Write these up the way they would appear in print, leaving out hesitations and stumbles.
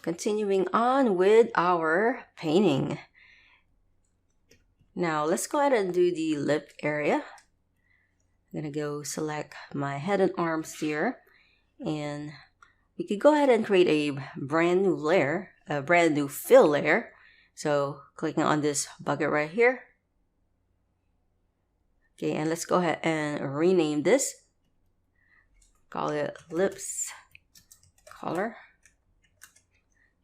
continuing on with our painting. Now let's go ahead and do the lip area. I'm gonna go select my head and arms here, and we could go ahead and create a brand new layer, a brand new fill layer. So clicking on this bucket right here. Okay, and let's go ahead and rename this. Call it lips color.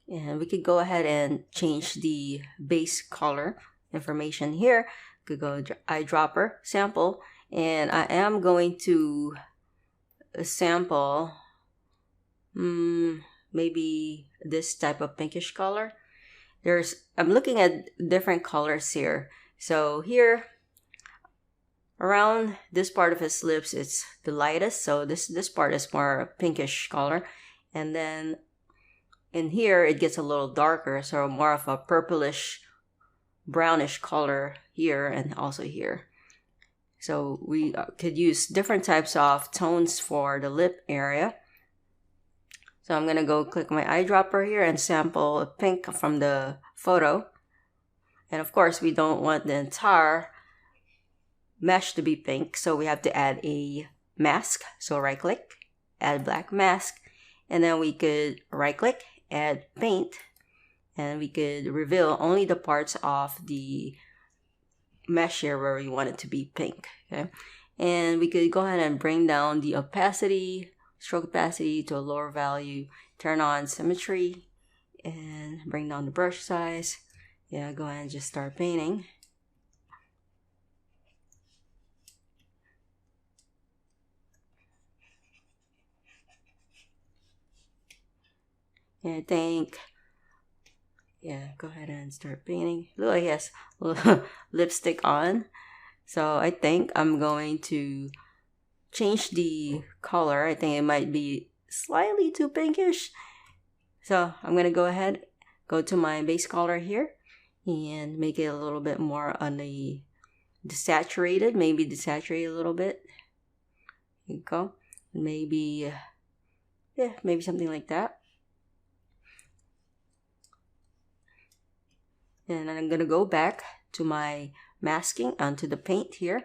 And we could go ahead and change the base color information here. Could go eyedropper sample, and I am going to sample maybe this type of pinkish color. I'm looking at different colors here. So here around this part of his lips, it's the lightest, so this part is more pinkish color, and then in here it gets a little darker, so more of a purplish brownish color here and also here. So we could use different types of tones for the lip area. So I'm gonna go click my eyedropper here and sample a pink from the photo. And of course we don't want the entire mesh to be pink, so we have to add a mask. So right click, add black mask, and then we could right click, add paint, and we could reveal only the parts of the mesh here where we want it to be pink. Okay, and we could go ahead and bring down the opacity, stroke opacity to a lower value, turn on symmetry, and bring down the brush size. Yeah, go ahead and just start painting. And I think, yeah, go ahead and start painting. Look like he has lipstick on. So I think I'm going to change the color. I think it might be slightly too pinkish. So I'm going to go ahead, go to my base color here, and make it a little bit more on the desaturated, maybe desaturate a little bit. There you go. Maybe, yeah, maybe something like that. And then I'm going to go back to my masking onto the paint here.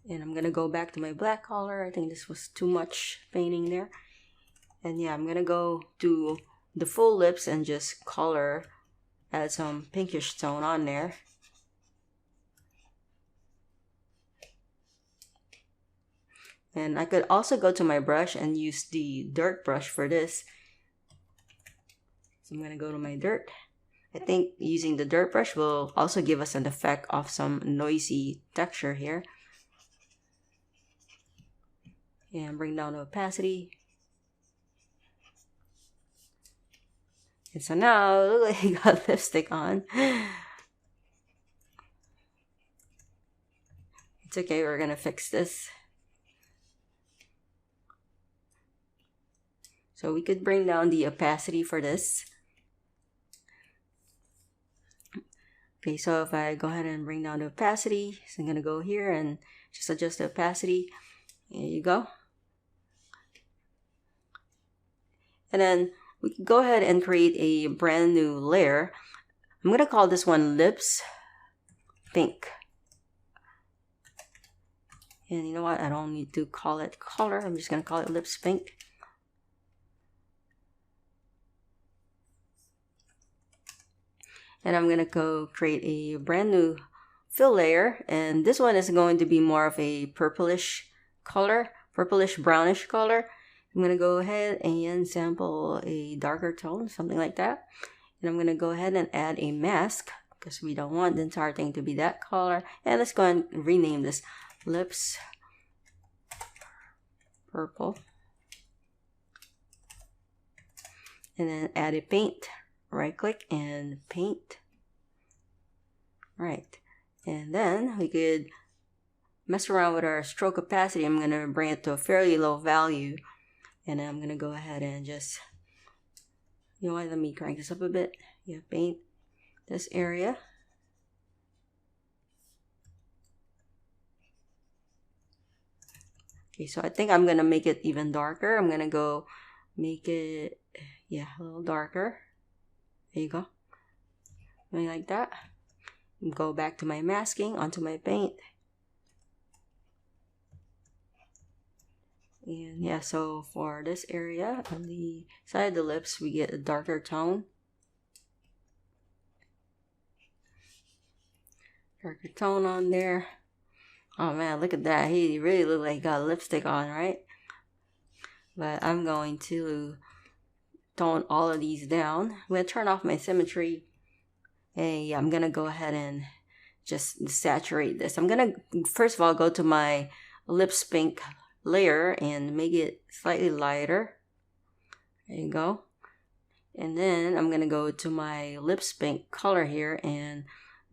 And I'm going to go back to my black color. I think this was too much painting there. And yeah, I'm going to go to the full lips and just color, add some pinkish tone on there. And I could also go to my brush and use the dirt brush for this. So I'm going to go to my dirt. I think using the dirt brush will also give us an effect of some noisy texture here. And bring down the opacity. And so now, look like he got lipstick on. It's okay, we're gonna fix this. So we could bring down the opacity for this. Okay, so if I go ahead and bring down the opacity, so I'm gonna go here and just adjust the opacity. There you go. And then we can go ahead and create a brand new layer. I'm gonna call this one Lips Pink. And you know what? I don't need to call it color. I'm just gonna call it Lips Pink. And I'm gonna go create a brand new fill layer, and this one is going to be more of a purplish color, purplish brownish color. I'm gonna go ahead and sample a darker tone, something like that. And I'm gonna go ahead and add a mask because we don't want the entire thing to be that color. And let's go and rename this Lips Purple. And then add a paint. Right click and paint. Right. And then we could mess around with our stroke opacity. I'm going to bring it to a fairly low value. And then I'm going to go ahead and just, you know what, let me crank this up a bit. Yeah, paint this area. Okay, so I think I'm going to make it even darker. I'm going to go make it, Yeah, a little darker. There you go. Something like that. Go back to my masking, onto my paint. And yeah, so for this area on the side of the lips, we get a darker tone. Darker tone on there. Oh man, look at that. He really looked like he got lipstick on, right? But I'm going to tone all of these down. I'm going to turn off my symmetry. And yeah, I'm going to go ahead and just saturate this. I'm going to, first of all, go to my lips pink layer and make it slightly lighter. There you go. And then I'm going to go to my lips pink color here and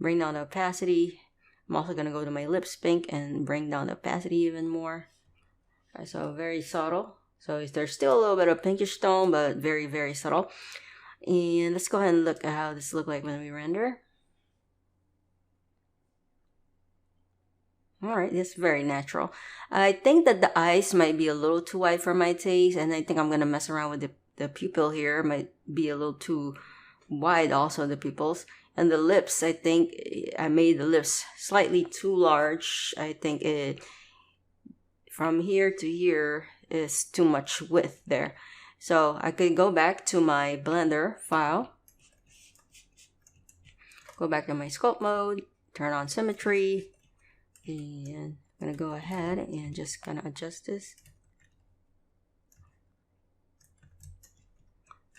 bring down the opacity. I'm also going to go to my lips pink and bring down the opacity even more. Right, so very subtle. So there's still a little bit of pinkish tone, but very, very subtle. And let's go ahead and look at how this looks like when we render. Alright, it's very natural. I think that the eyes might be a little too wide for my taste, and I think I'm going to mess around with the pupil here. Might be a little too wide also, the pupils. And the lips, I think I made the lips slightly too large. I think it, from here to here, is too much width there. So I could go back to my Blender file, go back to my sculpt mode, turn on symmetry, and I'm going to go ahead and just kind of adjust this.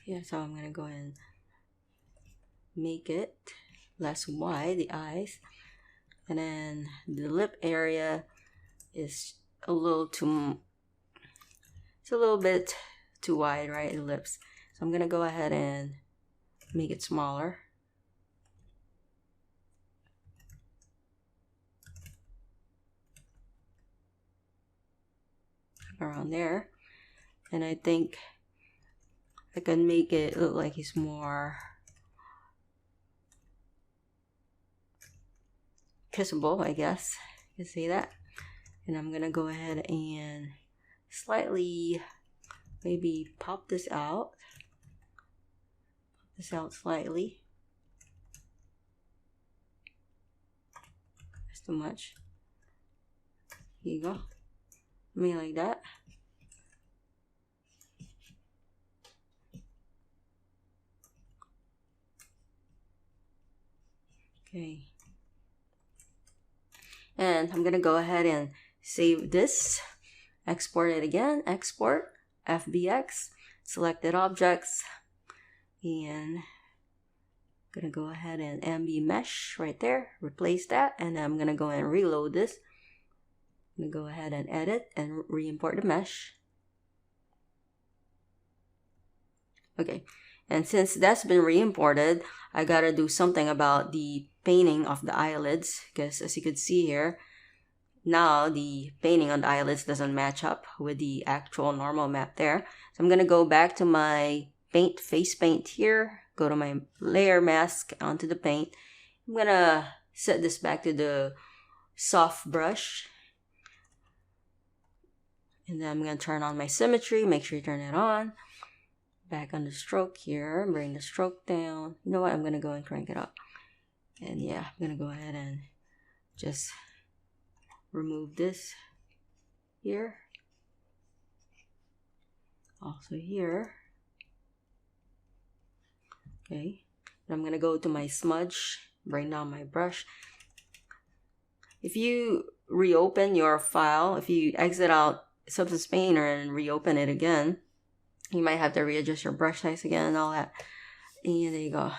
Yeah, so I'm going to go ahead and make it less wide, the eyes. And then the lip area is a little too, it's a little bit too wide, right? The lips. So I'm gonna go ahead and make it smaller. Around there. And I think I can make it look like he's more kissable, I guess you can say that. And I'm gonna go ahead and slightly maybe pop this out slightly. That's too much. Here you go. Maybe like that. Okay. And I'm gonna go ahead and save this, export it again, export, FBX, selected objects, and I'm gonna go ahead and MB mesh right there, replace that, and I'm gonna go and reload this. I'm gonna go ahead and edit and re-import the mesh. Okay, and since that's been re-imported, I gotta do something about the painting of the eyelids, because as you can see here, now the painting on the eyelids doesn't match up with the actual normal map there. So I'm gonna go back to my paint, face paint here, go to my layer mask onto the paint. I'm gonna set this back to the soft brush. And then I'm gonna turn on my symmetry, make sure you turn it on. Back on the stroke here, bring the stroke down. You know what, I'm gonna go and crank it up. And yeah, I'm gonna go ahead and just remove this here. Also here. Okay, and I'm gonna go to my smudge, bring down my brush. If you reopen your file, if you exit out Substance Painter and reopen it again, you might have to readjust your brush size again and all that. And there you go.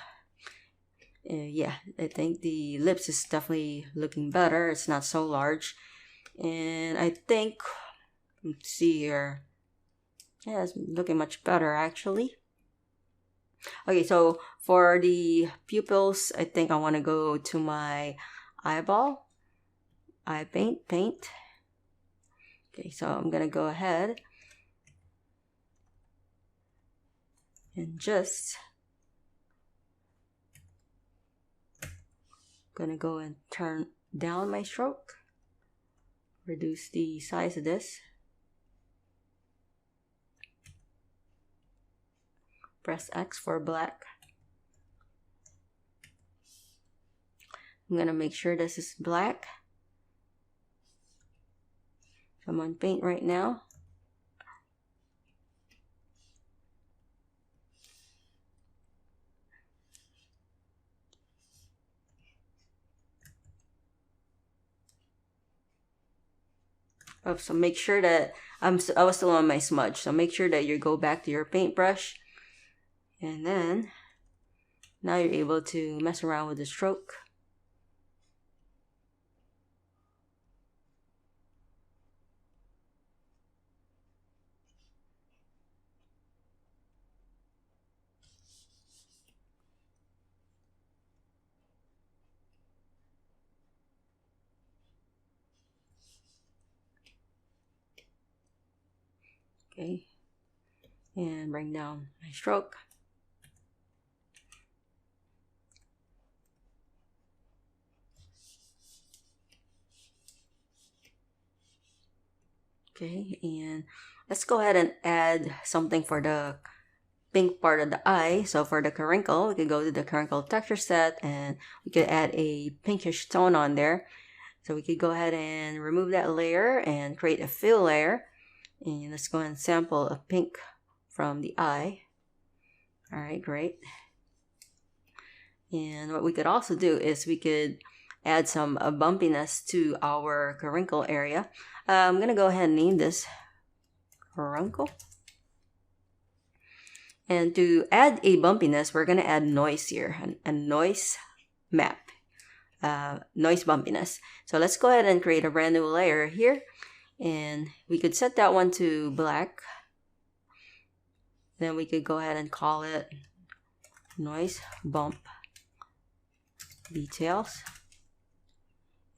Yeah, I think the lips is definitely looking better. It's not so large. And I think, let's see here. Yeah, it's looking much better actually. Okay, so for the pupils, I think I want to go to my eyeball. Eye paint. Okay, so I'm going to go ahead and just gonna go and turn down my stroke, reduce the size of this, press X for black. I'm gonna make sure this is black. I'm on paint right now. Oh, so make sure that I was still on my smudge. So make sure that you go back to your paintbrush, and then now you're able to mess around with the stroke. Okay, and bring down my stroke. Okay, and let's go ahead and add something for the pink part of the eye. So for the carankle, we can go to the carankle texture set and we could add a pinkish tone on there. So we could go ahead and remove that layer and create a fill layer. And let's go and sample a pink from the eye. All right, great. And what we could also do is we could add some bumpiness to our carankle area. I'm going to go ahead and name this carankle. And to add a bumpiness, we're going to add noise here, a noise map, noise bumpiness. So let's go ahead and create a brand new layer here. And we could set that one to black. Then we could go ahead and call it noise bump details.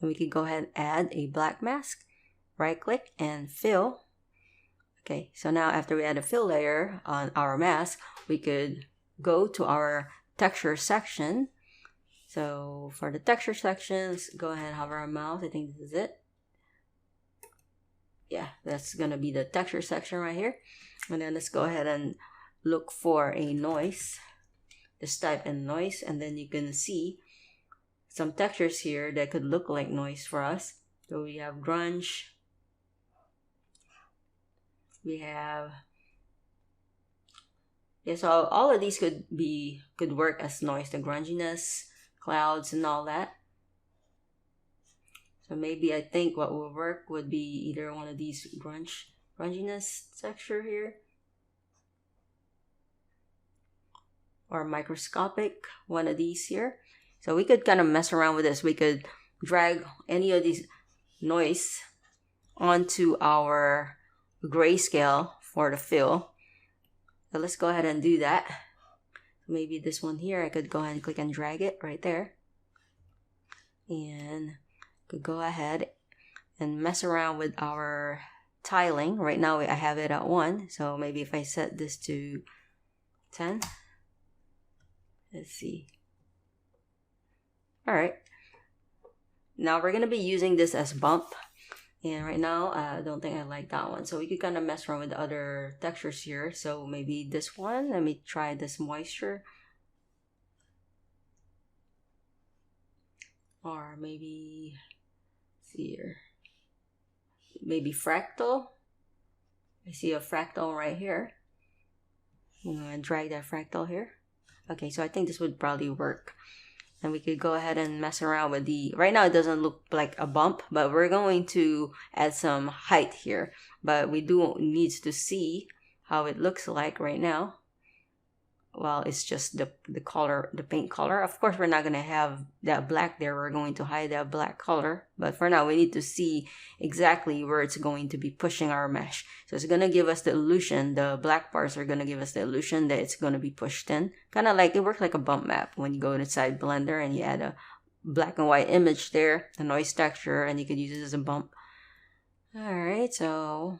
And we could go ahead and add a black mask. Right click and fill. Okay, so now after we add a fill layer on our mask, we could go to our texture section. So for the texture sections, go ahead and hover our mouse. I think this is it. Yeah, that's gonna be the texture section right here. And then let's go ahead and look for a noise. Just type in noise, and then you can see some textures here that could look like noise for us. So we have grunge. We have, yeah, so all of these could work as noise, the grunginess, clouds, and all that. So maybe I think what will work would be either one of these grunginess texture here, or microscopic, one of these here. So we could kind of mess around with this. We could drag any of these noise onto our grayscale for the fill. So let's go ahead and do that. Maybe this one here, I could go ahead and click and drag it right there. And could go ahead and mess around with our tiling. Right now I have it at 1, so maybe if I set this to 10. Let's see. All right. Now we're gonna be using this as bump. And right now, I don't think I like that one. So we could kind of mess around with the other textures here. So maybe this one. Let me try this moisture. Or maybe, let's see here. Maybe fractal. I see a fractal right here. I'm going to drag that fractal here. Okay, so I think this would probably work. And we could go ahead and mess around with the, right now it doesn't look like a bump, but we're going to add some height here. But we do need to see how it looks like right now. Well, it's just the color, the paint color. Of course, we're not going to have that black there. We're going to hide that black color. But for now, we need to see exactly where it's going to be pushing our mesh. So it's going to give us the illusion. The black parts are going to give us the illusion that it's going to be pushed in. Kind of like, it works like a bump map when you go inside Blender and you add a black and white image there, the noise texture, and you could use it as a bump. All right, so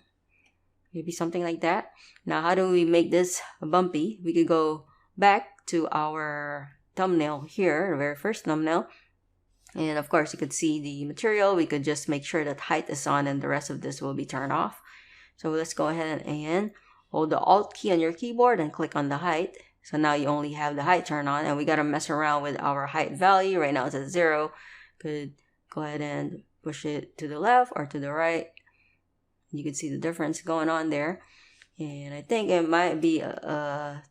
maybe something like that. Now, how do we make this bumpy? We could go back to our thumbnail here, the very first thumbnail. And of course, you could see the material. We could just make sure that height is on and the rest of this will be turned off. So let's go ahead and hold the Alt key on your keyboard and click on the height. So now you only have the height turned on, and we got to mess around with our height value. Right now it's at 0. Could go ahead and push it to the left or to the right. You can see the difference going on there. And I think it might be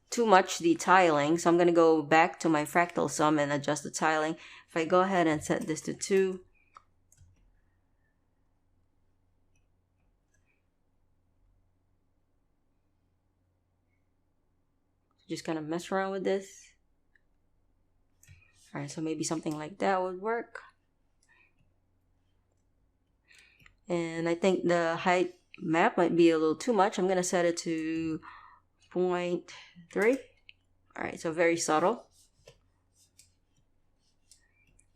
too much detailing. So I'm going to go back to my fractal sum and adjust the tiling. If I go ahead and set this to 2. Just kind of mess around with this. Alright, so maybe something like that would work. And I think the height map might be a little too much. I'm going to set it to 0.3. Alright, so very subtle.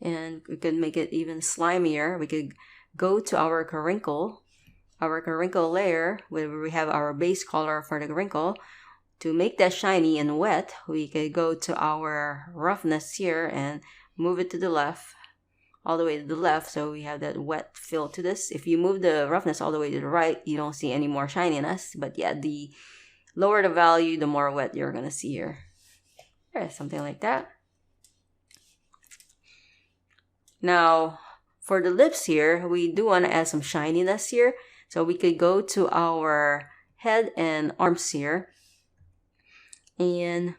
And we could make it even slimier. We could go to our Carinkle layer, where we have our base color for the wrinkle. To make that shiny and wet, we could go to our roughness here and move it to the left, all the way to the left, so we have that wet feel to this. If you move the roughness all the way to the right, you don't see any more shininess. But yeah, the lower the value, the more wet you're going to see here. Yeah, something like that. Now, for the lips here, we do want to add some shininess here. So we could go to our head and arms here. And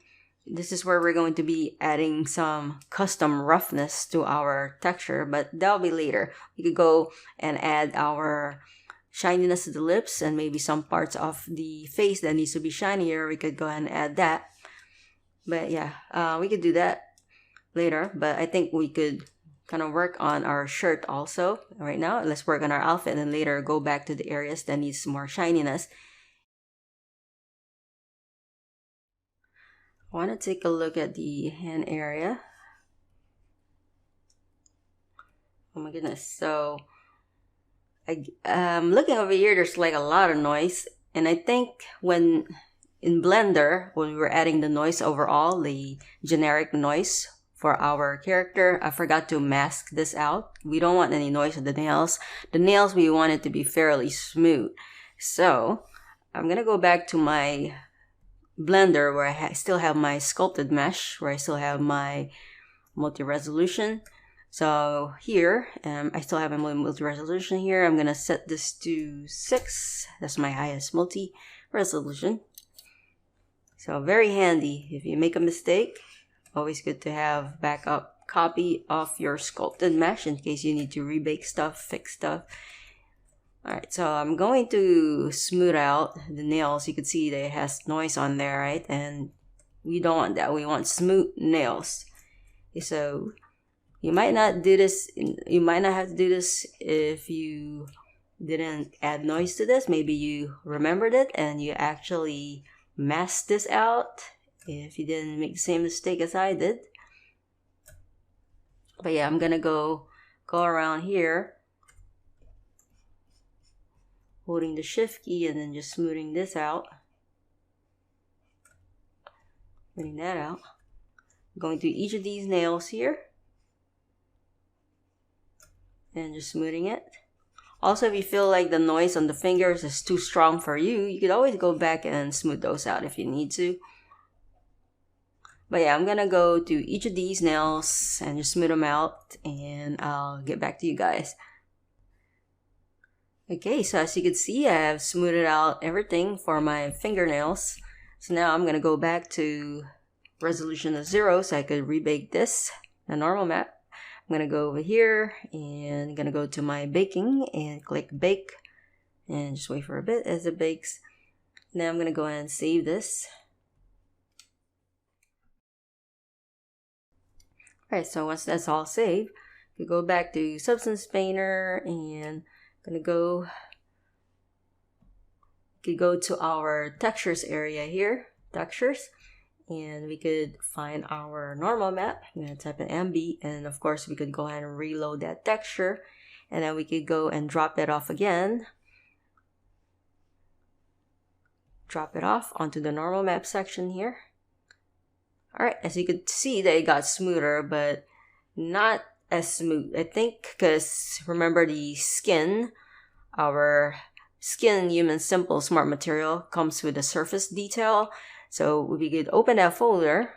this is where we're going to be adding some custom roughness to our texture, but that'll be later. We could go and add our shininess to the lips and maybe some parts of the face that needs to be shinier. We could go ahead and add that. But yeah, we could do that later. But I think we could kind of work on our shirt also right now. Let's work on our outfit and later go back to the areas that needs more shininess. I want to take a look at the hand area. Oh my goodness. So looking over here, there's like a lot of noise. And I think when in Blender, when we were adding the noise overall, the generic noise for our character, I forgot to mask this out. We don't want any noise with the nails. The nails, we want it to be fairly smooth. So I'm going to go back to my Blender where I still have my sculpted mesh, where I still have my multi-resolution. So here, I still have my multi-resolution here. I'm going to set this to 6. That's my highest multi-resolution. So very handy. If you make a mistake, always good to have backup copy of your sculpted mesh in case you need to rebake stuff, fix stuff. Alright, so I'm going to smooth out the nails. You can see that it has noise on there, right? And we don't want that. We want smooth nails. Okay, so you might not do this. You might not have to do this if you didn't add noise to this. Maybe you remembered it and you actually masked this out if you didn't make the same mistake as I did. But yeah, I'm gonna go around here, holding the shift key and then just smoothing this out. Smoothing that out. Going to each of these nails here. And just smoothing it. Also, if you feel like the noise on the fingers is too strong for you, you could always go back and smooth those out if you need to. But yeah, I'm gonna go to each of these nails and just smooth them out, and I'll get back to you guys. Okay, so as you can see, I have smoothed out everything for my fingernails. So now I'm gonna go back to resolution of 0 so I could rebake this, the normal map. I'm gonna go over here and I'm gonna go to my baking and click bake and just wait for a bit as it bakes. Now I'm gonna go ahead and save this. Alright, so once that's all saved, you go back to Substance Painter and I'm gonna go to our textures area here, textures, and we could find our normal map. I'm gonna type in MB, and of course we could go ahead and reload that texture, and then we could go and drop it off again. Drop it off onto the normal map section here. Alright, as you can see, they got smoother, but not as smooth. I think because remember the skin, our Skin Human Simple Smart Material comes with a surface detail. So we could open that folder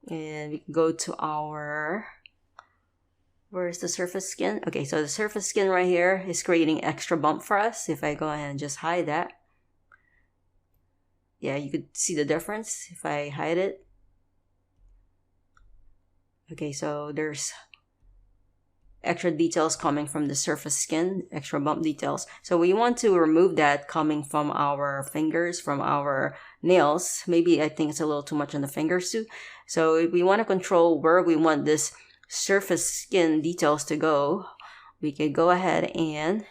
and we can go to our, where's the surface skin? Okay, so the surface skin right here is creating extra bump for us. If I go ahead and just hide that, yeah, you could see the difference if I hide it. Okay, so there's extra details coming from the surface skin, extra bump details. So we want to remove that coming from our fingers, from our nails. Maybe I think it's a little too much on the fingers too. So if we want to control where we want this surface skin details to go, we can go ahead and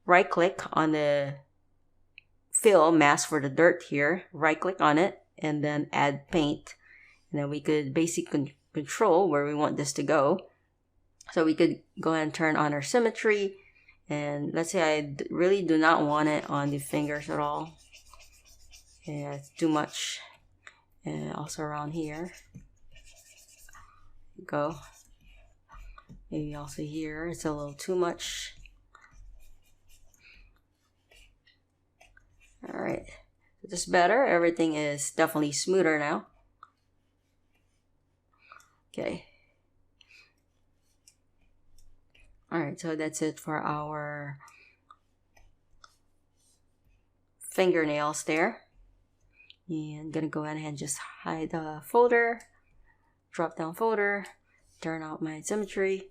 right click on the fill mask for the dirt here, right click on it, and then add paint. And then we could basically control where we want this to go. So we could go ahead and turn on our symmetry. And let's say I really do not want it on the fingers at all. Yeah, it's too much. And also around here. Go. Maybe also here, it's a little too much. Alright, this is better. Everything is definitely smoother now. Okay. Alright, so that's it for our fingernails there. And I'm gonna go ahead and just hide the folder, drop down folder, turn out my symmetry.